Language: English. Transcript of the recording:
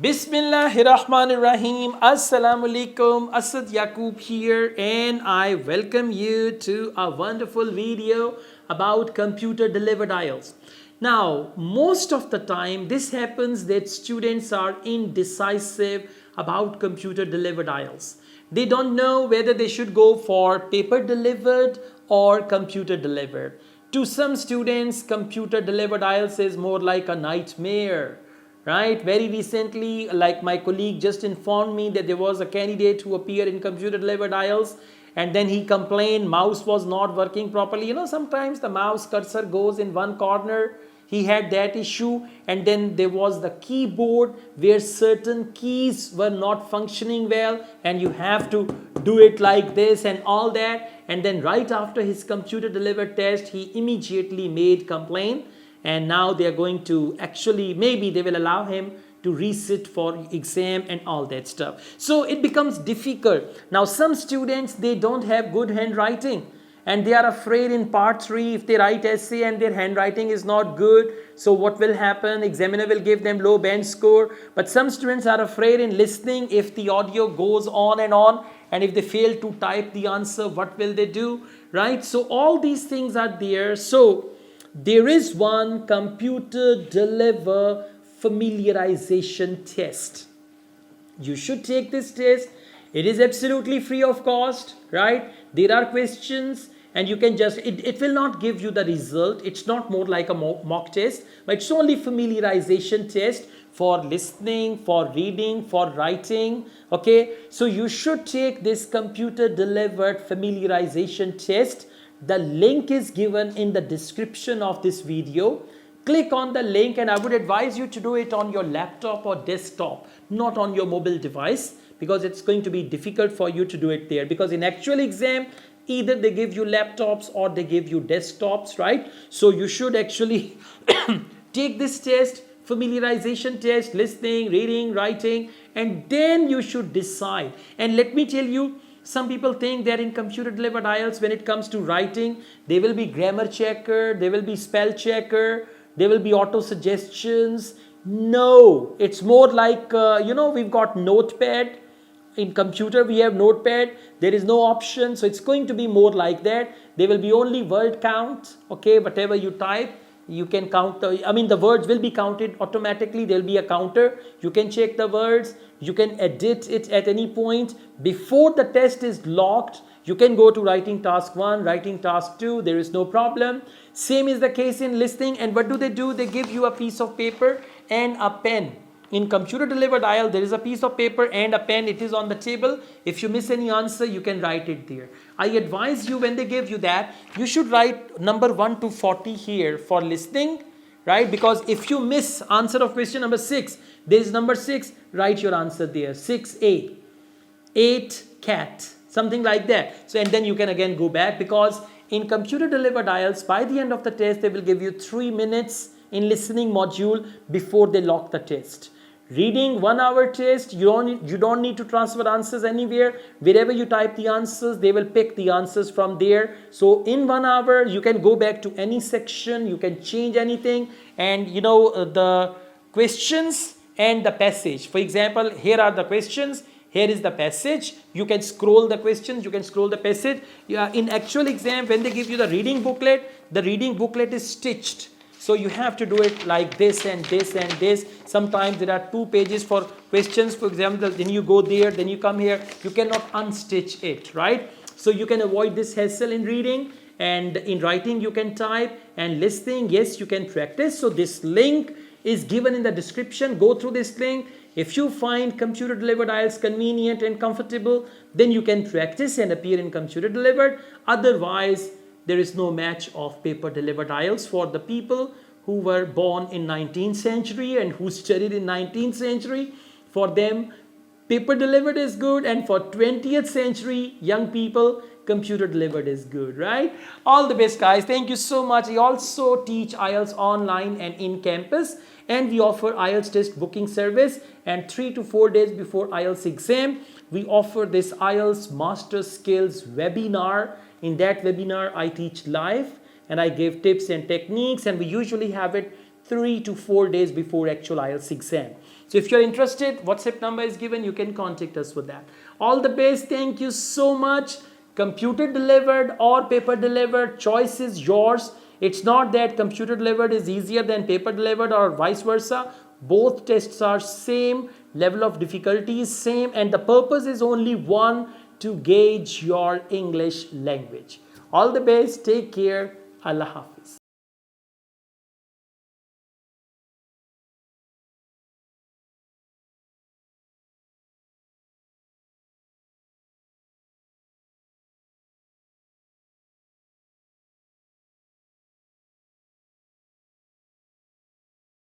Bismillahirrahmanirrahim. Assalamu alaikum. Asad Yaqub here, and I welcome you to a wonderful video about computer delivered IELTS. Now, most of the time, this happens that students are indecisive about computer delivered IELTS. They don't know whether they should go for paper delivered or computer delivered. To some students, computer delivered IELTS is more like a nightmare. Right, very recently, like my colleague just informed me that there was a candidate who appeared in computer delivered IELTS, and then he complained mouse was not working properly. Sometimes the mouse cursor goes in one corner. He had that issue, and then there was the keyboard where certain keys were not functioning well, and you have to do it like this and all that. And then right after his computer delivered test, he immediately made complaint, and now they are going to actually, maybe they will allow him to resit for exam and all that stuff. So it becomes difficult. Now some students, they don't have good handwriting, and they are afraid in part 3 if they write essay and their handwriting is not good, so what will happen? Examiner will give them low band score. But some students are afraid in listening, if the audio goes on, and if they fail to type the answer, what will they do, right? So all these things are there. So there is one computer deliver familiarization test. You should take this test. It is absolutely free of cost, right? There are questions, and you can just, it will not give you the result. It's not more like a mock test, but it's only familiarization test for listening, for reading, for writing. Okay, so you should take this computer delivered familiarization test. The link is given in the description of this video. Click on the link, and I would advise you to do it on your laptop or desktop, not on your mobile device, because it's going to be difficult for you to do it there. Because in actual exam, either they give you laptops or they give you desktops, right? So you should actually take this test, familiarization test, listening, reading, writing, and then you should decide. And let me tell you, some people think that in computer delivered IELTS, when it comes to writing, there will be grammar checker, there will be spell checker, there will be auto suggestions. No, it's more like, we've got notepad. In computer, we have notepad. There is no option. So it's going to be more like that. There will be only word count. Okay, whatever you type, you can count the words will be counted automatically. There will be a counter. You can check the words. You can edit it at any point. Before the test is locked, you can go to writing task 1, writing task 2. There is no problem. Same is the case in listening. And what do? They give you a piece of paper and a pen. In computer delivered IELTS, there is a piece of paper and a pen. It is on the table. If you miss any answer, you can write it there. I advise you, when they give you that, you should write number 1 to 40 here for listening, right? Because if you miss answer of question number 6, there is number 6, write your answer there. 6A, 8 cat, something like that. So, and then you can again go back, because in computer delivered IELTS, by the end of the test, they will give you 3 minutes in listening module before they lock the test. Reading 1 hour test, you don't need to transfer answers anywhere. Wherever you type the answers, they will pick the answers from there. So in 1 hour, you can go back to any section, you can change anything, and the questions and the passage. For example, here are the questions, here is the passage. You can scroll the questions, you can scroll the passage. In actual exam, when they give you the reading booklet is stitched. So you have to do it like this and this and this. Sometimes there are 2 pages for questions, for example. Then you go there, then you come here. You cannot unstitch it, right? So you can avoid this hassle in reading. And in writing, you can type. And listening, yes, you can practice. So this link is given in the description. Go through this link. If you find computer delivered IELTS convenient and comfortable, then you can practice and appear in computer delivered. Otherwise, there is no match of paper delivered IELTS for the people who were born in 19th century and who studied in 19th century. For them, paper delivered is good, and for 20th century young people, computer delivered is good, right? All the best, guys. Thank you so much. I also teach IELTS online and in campus, and we offer IELTS test booking service. And 3 to 4 days before IELTS exam, we offer this IELTS Master Skills webinar. In that webinar, I teach live, and I give tips and techniques, and we usually have it 3 to 4 days before actual IELTS exam. So if you're interested, WhatsApp number is given, you can contact us with that. All the best. Thank you so much. Computer delivered or paper delivered, choice is yours. It's not that computer delivered is easier than paper delivered or vice versa. Both tests are same, level of difficulty is same, and the purpose is only one, to gauge your English language. All the best. Take care. Allah Hafiz.